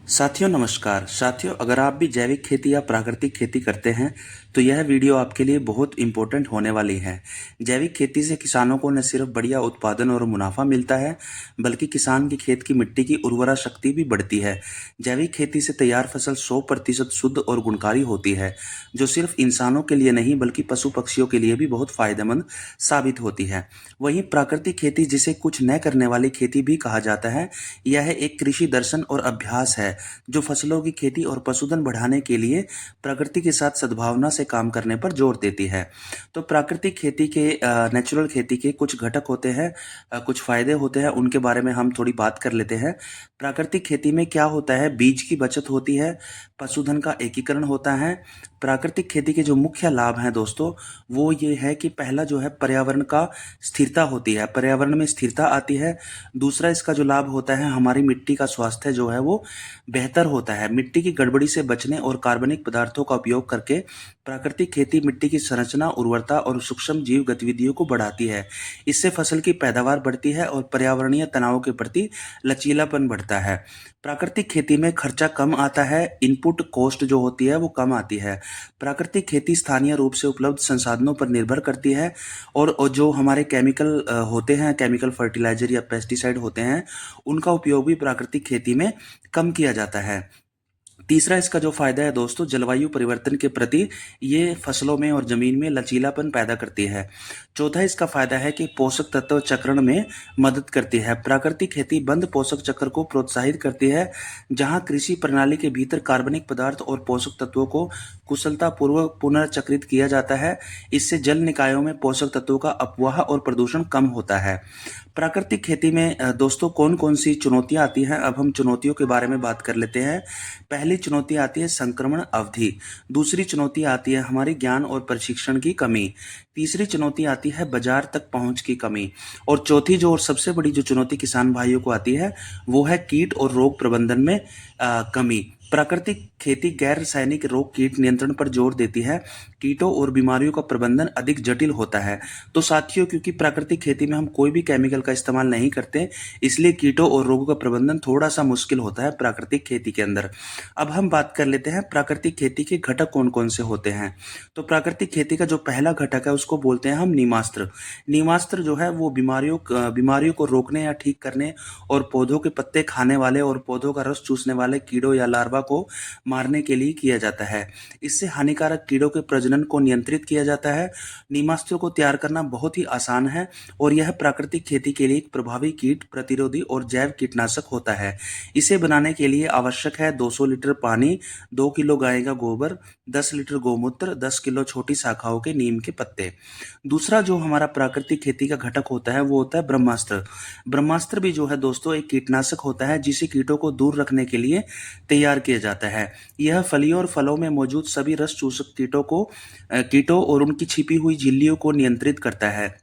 साथियों नमस्कार। साथियों, अगर आप भी जैविक खेती या प्राकृतिक खेती करते हैं तो यह वीडियो आपके लिए बहुत इम्पोर्टेंट होने वाली है। जैविक खेती से किसानों को न सिर्फ बढ़िया उत्पादन और मुनाफा मिलता है, बल्कि किसान की खेत की मिट्टी की उर्वरा शक्ति भी बढ़ती है। जैविक खेती से तैयार फसल 100% शुद्ध और गुणकारी होती है, जो सिर्फ इंसानों के लिए नहीं बल्कि पशु पक्षियों के लिए भी बहुत फायदेमंद साबित होती है। वहीं प्राकृतिक खेती, जिसे कुछ न करने वाली खेती भी कहा जाता है, यह एक कृषि दर्शन और अभ्यास है जो फसलों की खेती और पशुधन बढ़ाने के लिए प्रकृति के साथ सद्भावना से काम करने पर जोर देती है। तो प्राकृतिक खेती के नेचुरल खेती के कुछ घटक होते हैं, कुछ फायदे होते हैं, उनके बारे में हम थोड़ी बात कर लेते हैं। प्राकृतिक खेती में क्या होता है? बीज की बचत होती है, पशुधन का एकीकरण होता है। प्राकृतिक खेती के जो मुख्य लाभ हैं दोस्तों, वो ये है कि पहला जो है पर्यावरण का स्थिरता होती है, पर्यावरण में स्थिरता आती है। दूसरा इसका जो लाभ होता है, हमारी मिट्टी का स्वास्थ्य जो है वो बेहतर होता है। मिट्टी की गड़बड़ी से बचने और कार्बनिक पदार्थों का उपयोग करके प्राकृतिक खेती मिट्टी की संरचना, उर्वरता और सूक्ष्म जीव गतिविधियों को बढ़ाती है। इससे फसल की पैदावार बढ़ती है और पर्यावरणीय तनाव के प्रति लचीलापन बढ़ता है। प्राकृतिक खेती में खर्चा कम आता है, इनपुट कॉस्ट जो होती है वो कम आती है। प्राकृतिक खेती स्थानीय रूप से उपलब्ध संसाधनों पर निर्भर करती है, और जो हमारे केमिकल होते हैं, केमिकल फर्टिलाइजर या पेस्टिसाइड होते हैं, उनका उपयोग भी प्राकृतिक खेती में कम किया जाता है। तीसरा इसका जो फायदा है दोस्तों, जलवायु परिवर्तन के प्रति ये फसलों में और जमीन में लचीलापन पैदा करती है। चौथा इसका फायदा है कि पोषक तत्व चक्रण में मदद करती है। प्राकृतिक खेती बंद पोषक चक्र को प्रोत्साहित करती है, जहां कृषि प्रणाली के भीतर कार्बनिक पदार्थ और पोषक तत्वों को कुशलतापूर्वक पुनर्चक्रित किया जाता है। इससे जल निकायों में पोषक तत्वों का अपवाह और प्रदूषण कम होता है। प्राकृतिक खेती में दोस्तों कौन कौन सी चुनौतियां आती हैं, अब हम चुनौतियों के बारे में बात कर लेते हैं। पहली चुनौती आती है संक्रमण अवधि। दूसरी चुनौती आती है हमारी ज्ञान और प्रशिक्षण की कमी। तीसरी चुनौती आती है बाजार तक पहुंच की कमी। और चौथी जो और सबसे बड़ी जो चुनौती किसान भाइयों को आती है, वो है कीट और रोग प्रबंधन में कमी। प्राकृतिक खेती गैर रासायनिक रोग कीट नियंत्रण पर जोर देती है। कीटों और बीमारियों का प्रबंधन अधिक जटिल होता है। तो साथियों, क्योंकि प्राकृतिक खेती में हम कोई भी केमिकल का इस्तेमाल नहीं करते, इसलिए कीटों और रोगों का प्रबंधन थोड़ा सा मुश्किल होता है प्राकृतिक खेती के अंदर। अब हम बात कर लेते हैं प्राकृतिक खेती के घटक कौन कौन से होते हैं। तो प्राकृतिक खेती का जो पहला घटक है उसको बोलते हैं हम नीमास्त्र। नीमास्त्र जो है वो बीमारियों को रोकने या ठीक करने, और पौधों के पत्ते खाने वाले और पौधों का रस चूसने वाले कीड़ों या लार्वा को मारने के लिए किया जाता है। इससे हानिकारक कीड़ों के प्रजनन को नियंत्रित किया जाता है। नीमास्त्र को तैयार करना बहुत ही आसान है, और यह प्राकृतिक खेती के लिए एक प्रभावी कीट प्रतिरोधी और जैव कीटनाशक होता है। इसे बनाने के लिए आवश्यक है 200 लीटर पानी, 2 किलो गाय का गोबर, 10 लीटर गोमूत्र, 10 किलो छोटी शाखाओं के नीम के पत्ते। दूसरा जो हमारा प्राकृतिक खेती का घटक होता है वो होता है ब्रह्मास्त्र। ब्रह्मास्त्र भी जो है दोस्तों एक कीटनाशक होता है, जिसे कीटों को दूर रखने के लिए तैयार किया जाता है। यह फलियों और फलों में मौजूद सभी रस चूसक कीटों और उनकी छिपी हुई झिल्लियों को नियंत्रित करता है।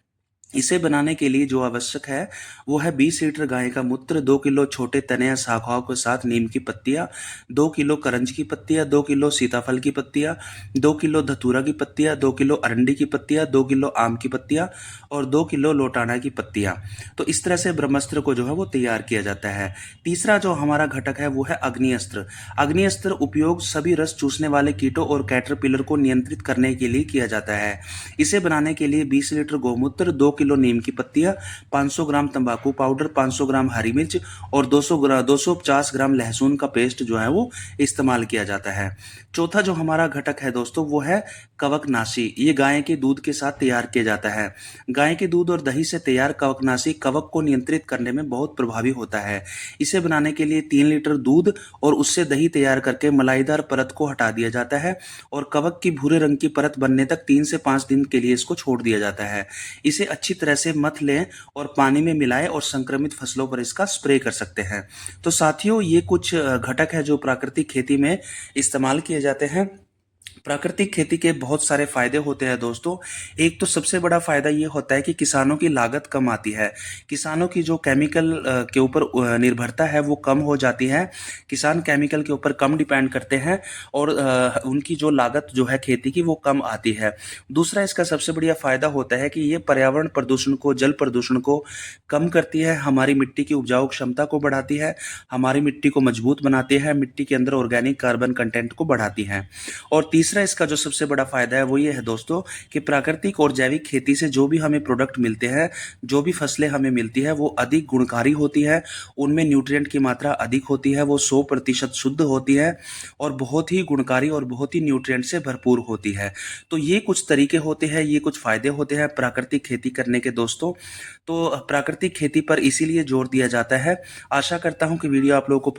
इसे बनाने के लिए जो आवश्यक है वो है 20 लीटर गाय का मूत्र, 2 किलो छोटे तने या शाखाओं के साथ नीम की पत्तियां, 2 किलो करंज की पत्तियां, 2 किलो सीताफल की पत्तियां, 2 किलो धतूरा की पत्तियां, 2 किलो अरंडी की पत्तियां, 2 किलो आम की पत्तियां और 2 किलो लोटाना की पत्तियां। तो इस तरह से ब्रह्मास्त्र को जो है वो तैयार किया जाता है। तीसरा जो हमारा घटक है वो है अग्निअस्त्र। अग्निअस्त्र उपयोग सभी रस चूसने वाले कीटों और कैटरपिलर को नियंत्रित करने के लिए किया जाता है। इसे बनाने के लिए 20 लीटर गोमूत्र, 2 किलो नीम की पत्तियां, 500 ग्राम तंबाकू पाउडर, 500 ग्राम हरी मिर्च और 250 ग्राम लहसुन का पेस्ट जो है वो इस्तेमाल किया जाता है। चौथा जो हमारा घटक है दोस्तों वो है कवकनाशी। ये गाय के दूध के साथ तैयार किया जाता है। गाय के दूध और दही से तैयार कवकनाशी कवक को नियंत्रित करने में बहुत प्रभावी होता है। इसे बनाने के लिए 3 लीटर दूध और उससे दही तैयार करके मलाईदार परत को हटा दिया जाता है, और कवक की भूरे रंग की परत बनने तक 3 से 5 दिन के लिए इसको छोड़ दिया जाता है। इसे अच्छी तरह से मथ लें और पानी में मिलाएं और संक्रमित फसलों पर इसका स्प्रे कर सकते हैं। तो साथियों, ये कुछ घटक है जो प्राकृतिक खेती में इस्तेमाल किए जाते हैं। प्राकृतिक खेती के बहुत सारे फायदे होते हैं दोस्तों। एक तो सबसे बड़ा फायदा ये होता है कि किसानों की लागत कम आती है। किसानों की जो केमिकल के ऊपर निर्भरता है वो कम हो जाती है। किसान केमिकल के ऊपर कम डिपेंड करते हैं और उनकी जो लागत जो है खेती की वो कम आती है। दूसरा इसका सबसे बढ़िया फायदा होता है कि ये पर्यावरण प्रदूषण को, जल प्रदूषण को कम करती है, हमारी मिट्टी की उपजाऊ क्षमता को बढ़ाती है, हमारी मिट्टी को मजबूत बनाती है, मिट्टी के अंदर ऑर्गेनिक कार्बन कंटेंट को बढ़ाती है। और तीसरा इसका जो सबसे बड़ा फायदा है वो ये है दोस्तों कि प्राकृतिक और जैविक खेती से जो भी हमें प्रोडक्ट मिलते हैं, जो भी फसलें हमें मिलती है वो अधिक गुणकारी होती है, उनमें न्यूट्रिएंट की मात्रा अधिक होती है, वो 100% शुद्ध होती है और बहुत ही गुणकारी और बहुत ही न्यूट्रिएंट से भरपूर होती है। तो ये कुछ तरीके होते हैं, ये कुछ फायदे होते हैं प्राकृतिक खेती करने के दोस्तों। तो प्राकृतिक खेती पर इसीलिए जोर दिया जाता है। आशा करता हूँ कि वीडियो आप लोगों को